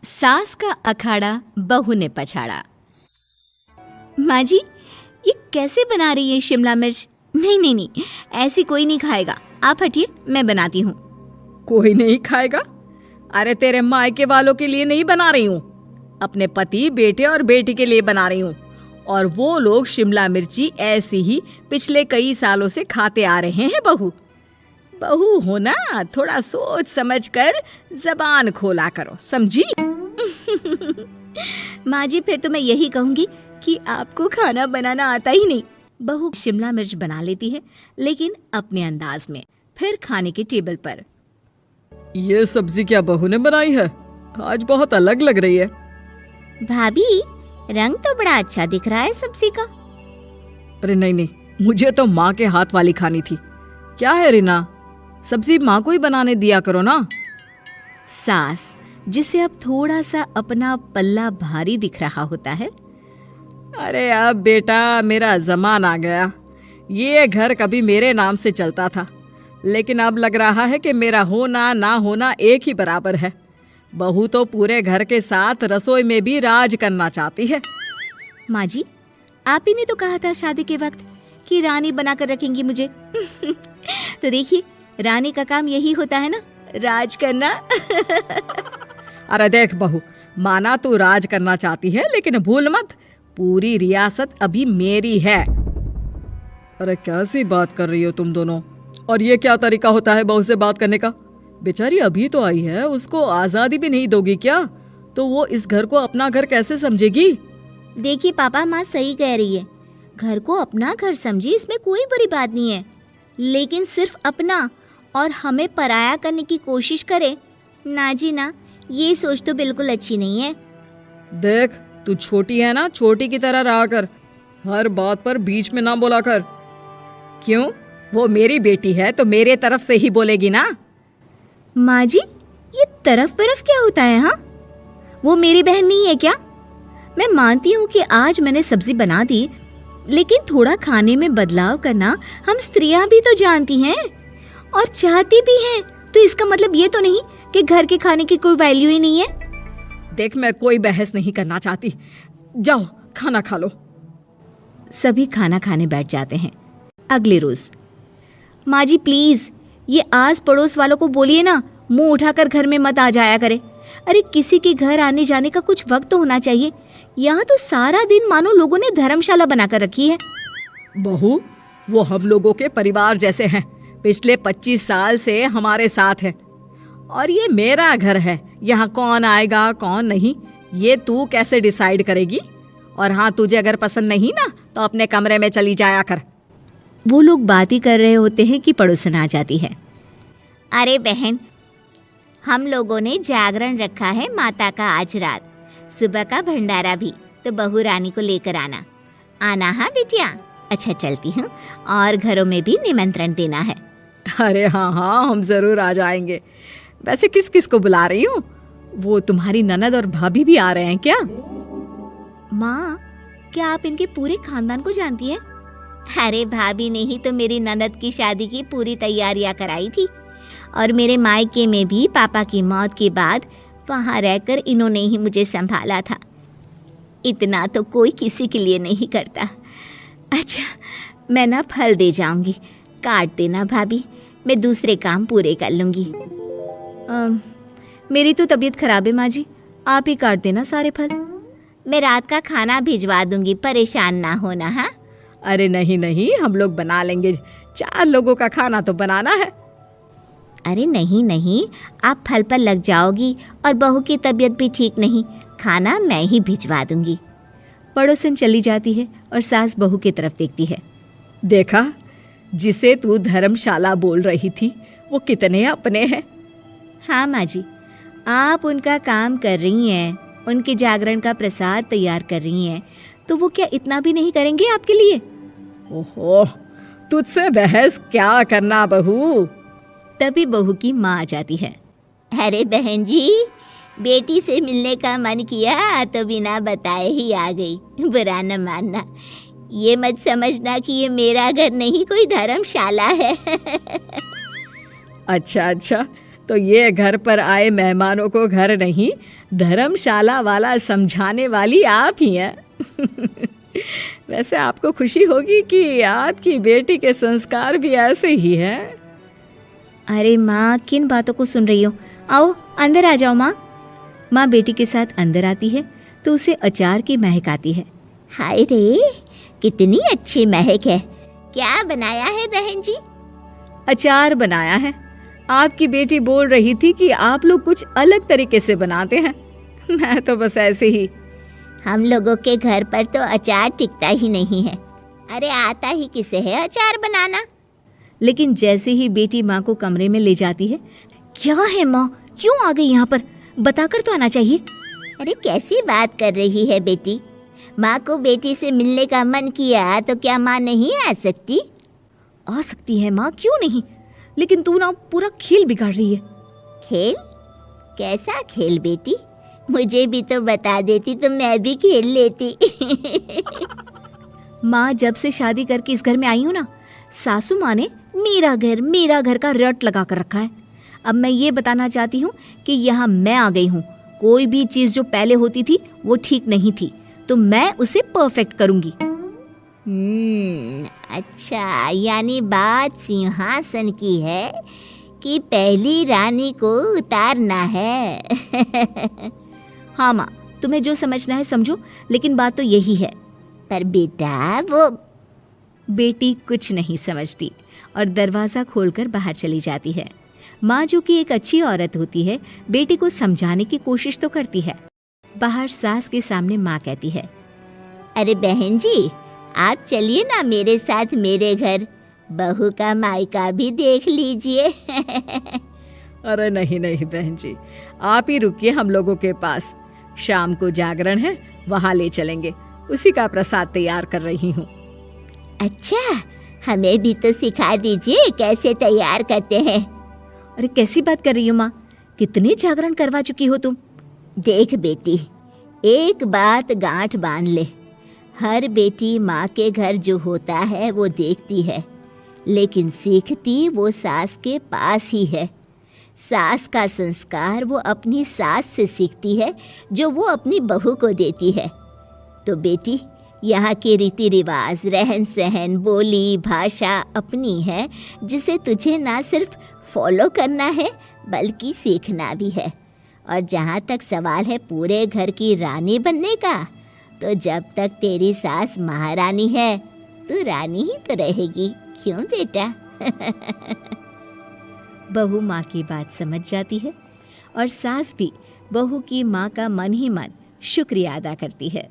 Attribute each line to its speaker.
Speaker 1: सास का अखाड़ा बहू ने पछाड़ा। माँ जी, ये कैसे बना रही है शिमला मिर्च? नहीं नहीं नहीं, ऐसी कोई नहीं खाएगा। आप हटिए, मैं बनाती हूँ।
Speaker 2: कोई नहीं खाएगा? अरे तेरे मायके वालों के लिए नहीं बना रही हूँ, अपने पति, बेटे और बेटी के लिए बना रही हूँ। और वो लोग शिमला मिर्ची ऐसी ही पिछले कई सालों से खाते आ रहे हैं। बहू हो ना, थोड़ा सोच समझ कर जबान खोला करो, समझी?
Speaker 1: माँ जी, फिर तो मैं यही कहूँगी कि आपको खाना बनाना आता ही नहीं। बहू शिमला मिर्च बना लेती है, लेकिन अपने अंदाज में। फिर खाने के टेबल पर,
Speaker 2: ये सब्जी क्या बहू ने बनाई है? आज बहुत अलग लग रही है।
Speaker 1: भाभी, रंग तो बड़ा अच्छा दिख रहा है सब्जी का।
Speaker 2: अरे नहीं नहीं, मुझे तो माँ के हाथ वाली खानी थी। क्या है रीना, सब्जी माँ को ही बनाने दिया करो ना।
Speaker 1: सास, जिसे अब थोड़ा सा अपना पल्ला भारी दिख रहा होता है।
Speaker 2: अरे अब बेटा मेरा जमाना आ गया। ये घर कभी मेरे नाम से चलता था, लेकिन अब लग रहा है कि मेरा होना ना होना एक ही बराबर है। बहू तो पूरे घर के साथ रसोई में भी राज करना चाहती है।
Speaker 1: माँ जी, आप ही ने तो कहा था शादी के वक्त कि रानी बनाकर रखेंगी मुझे। तो देखिए, रानी का काम यही होता है ना, राज करना।
Speaker 2: अरे देख बहू, माना तू राज करना चाहती है, लेकिन भूल मत, पूरी रियासत अभी मेरी है। अरे कैसी बात कर रही हो तुम दोनों? और ये क्या तरीका होता है बहू से बात करने का? बेचारी अभी तो आई है, उसको आजादी भी नहीं दोगी क्या? तो वो इस घर को अपना घर कैसे समझेगी?
Speaker 1: देखिए पापा, माँ सही कह रही है। घर को अपना घर समझी, इसमें कोई बुरी बात नहीं है। लेकिन सिर्फ अपना और हमें पराया करने की कोशिश करे ना जी ना, ये सोच तो बिल्कुल अच्छी नहीं है।
Speaker 2: देख, तू छोटी है ना, छोटी की तरह रहा कर। हर बात पर बीच में ना बोला कर। क्यों? वो मेरी बेटी है तो मेरे तरफ से ही बोलेगी ना।
Speaker 1: माँ जी, ये तरफ क्या होता है? हाँ, वो मेरी बहन नहीं है क्या? मैं मानती हूँ कि आज मैंने सब्जी बना दी, लेकिन थोड़ा खाने में बदलाव करना हम स्त्रियां भी तो जानती हैं और चाहती भी हैं। तो इसका मतलब ये तो नहीं कि घर के खाने की कोई वैल्यू ही नहीं है।
Speaker 2: देख, मैं कोई बहस नहीं करना चाहती, जाओ खाना खा लो।
Speaker 1: सभी खाना खाने बैठ जाते हैं। अगले रोज, माँ जी प्लीज, ये आस पड़ोस वालों को बोलिए ना, मुंह उठाकर घर में मत आ जाया करे। अरे किसी के घर आने जाने का कुछ वक्त तो होना चाहिए। यहाँ तो सारा दिन मानो लोगों ने धर्मशाला बनाकर रखी है।
Speaker 2: बहू, वो हम लोगों के परिवार जैसे हैं, पिछले 25 साल से हमारे साथ है। और ये मेरा घर है, यहाँ कौन आएगा कौन नहीं ये तू कैसे डिसाइड करेगी? और हाँ, तुझे अगर पसंद नहीं ना तो अपने कमरे में चली जाया कर।
Speaker 1: वो लोग बात ही कर रहे होते हैं कि पड़ोसन आ जाती है। अरे बहन, हम लोगों ने जागरण रखा है माता का आज रात, सुबह का भंडारा भी, तो बहू रानी को लेकर आना। आना हाँ बिटिया? अच्छा चलती हूँ, और घरों में भी निमंत्रण देना है।
Speaker 2: अरे हाँ हाँ, हम जरूर आ जाएंगे। वैसे किस किस को बुला रही हूँ? वो तुम्हारी ननद और भाभी भी आ रहे हैं क्या?
Speaker 1: माँ, क्या आप इनके पूरे खानदान को जानती हैं? अरे भाभी ने ही तो मेरी ननद की शादी की पूरी तैयारियां कराई थी, और मेरे मायके में भी पापा की मौत के बाद वहाँ रहकर इन्होंने ही मुझे संभाला था। इतना तो कोई किसी के लिए नहीं करता। अच्छा, मैं ना फल दे जाऊंगी, काट देना भाभी, मैं दूसरे काम पूरे कर लूंगी। मेरी तो तबीयत खराब है माँ जी, आप ही काट देना सारे फल। मैं रात का खाना भिजवा दूंगी, परेशान ना होना। हाँ?
Speaker 2: अरे नहीं नहीं, हम लोग बना लेंगे, 4 लोगों का खाना तो बनाना है।
Speaker 1: अरे नहीं नहीं, आप फल पर लग जाओगी, और बहू की तबीयत भी ठीक नहीं, खाना मैं ही भिजवा दूंगी। पड़ोसन चली जाती है और सास बहू की तरफ देखती है।
Speaker 2: देखा, जिसे तू धर्मशाला बोल रही थी वो कितने अपने हैं।
Speaker 1: हाँ माँ जी, आप उनका काम कर रही हैं, उनके जागरण का प्रसाद तैयार कर रही हैं, तो वो क्या इतना भी नहीं करेंगे आपके लिए?
Speaker 2: ओहो, तुझसे बहस क्या करना बहू।
Speaker 1: तभी बहू की माँ आ जाती है। अरे बहन जी, बेटी से मिलने का मन किया तो बिना बताए ही आ गई, बुरा न मानना। ये मत समझना कि ये मेरा घर नहीं, कोई धर्मशाला है।
Speaker 2: अच्छा अच्छा, तो ये घर पर आए मेहमानों को घर नहीं धर्मशाला वाला समझाने वाली आप ही हैं। वैसे आपको खुशी होगी कि आपकी बेटी के संस्कार भी ऐसे ही हैं।
Speaker 1: अरे माँ, किन बातों को सुन रही हो? आओ अंदर आ जाओ माँ। माँ बेटी के साथ अंदर आती है तो उसे अचार की महक आती है। हाय रे, कितनी अच्छी महक है। क्या बनाया है बहन जी?
Speaker 2: अचार बनाया है। आपकी बेटी बोल रही थी कि आप लोग कुछ अलग तरीके से बनाते हैं। मैं तो बस ऐसे ही।
Speaker 1: हम लोगों के घर पर तो अचार टिकता ही नहीं है। अरे आता ही किसे है अचार बनाना? लेकिन जैसे ही बेटी माँ को कमरे में ले जाती है, क्या है माँ, क्यों आ गई यहाँ पर? बताकर तो आना चाहिए। अरे कैसी बात कर रही है बेटी? माँ को बेटी से मिलने का मन किया तो क्या माँ नहीं आ सकती? आ सकती है माँ, क्यों नहीं, लेकिन तू ना पूरा खेल बिगाड़ रही है। खेल? कैसा खेल बेटी? मुझे भी तो बता देती तो मैं भी खेल लेती। माँ, जब से शादी करके इस घर में आई हूँ ना, सासू माँ ने मेरा घर का रट लगा कर रखा है। अब मैं ये बताना चाहती हूँ कि यहाँ मैं आ गई हूँ। कोई भी चीज़ जो पहले होती थी वो ठीक नहीं थी, तो मैं उसे परफेक्ट करूँगी। अच्छा, यानी बात सिंहासन की है कि पहली रानी को उतारना है। हाँ माँ, तुम्हें जो समझना है समझो, लेकिन बात तो यही है। पर बेटा वो... बेटी कुछ नहीं समझती और दरवाज़ा खोलकर बाहर चली जाती है। माँ, जो कि एक अच्छी औरत होती है, बेटी को समझाने की कोशिश तो करती है। बाहर सास के सामने माँ कहती है, अरे बहन जी, आप चलिए ना मेरे साथ मेरे घर, बहू का मायका भी देख लीजिए।
Speaker 2: अरे नहीं नहीं बहन जी, आप ही रुकिए हम लोगों के पास। शाम को जागरण है, वहाँ ले चलेंगे। उसी का प्रसाद तैयार कर रही हूँ।
Speaker 1: अच्छा, हमें भी तो सिखा दीजिए कैसे तैयार करते हैं। अरे कैसी बात कर रही हो माँ, कितने जागरण करवा चुकी हो तुम। देख बेटी, एक बात गांठ बांध ले, हर बेटी माँ के घर जो होता है वो देखती है, लेकिन सीखती वो सास के पास ही है। सास का संस्कार वो अपनी सास से सीखती है, जो वो अपनी बहू को देती है। तो बेटी, यहाँ के रीति रिवाज, रहन सहन, बोली भाषा अपनी है, जिसे तुझे ना सिर्फ फॉलो करना है बल्कि सीखना भी है। और जहाँ तक सवाल है पूरे घर की रानी बनने का, तो जब तक तेरी सास महारानी है, तू रानी ही तो रहेगी। क्यों बेटा? बहू माँ की बात समझ जाती है और सास भी बहू की माँ का मन ही मन शुक्रिया अदा करती है।